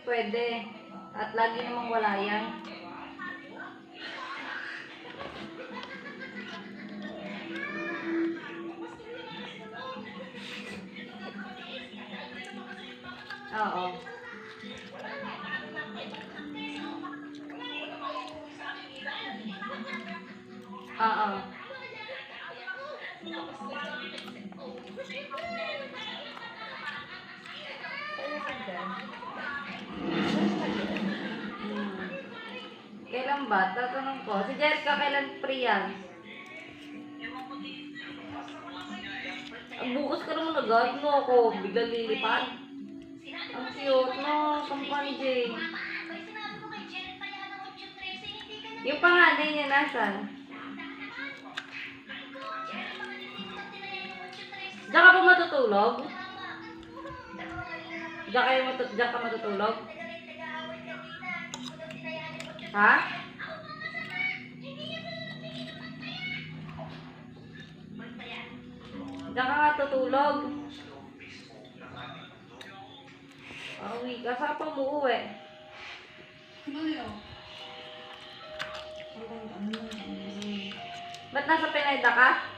pwede. At lagi namang wala yan. Oo. Oo. Kailan ba? Tatanong ko. Si Jerica, kailan free yan? Bukas ka naman agad mo ako. Biglang lilipad. Ang cute no. Kampani Jay. Yung panganay niya nasan? Diyan ka ba matutulog? Diyan ka matutulog? Ha? Diyan ka nga tutulog. Uwi ka. Saan pa mo uwi? Ba't nasa Pineda ka?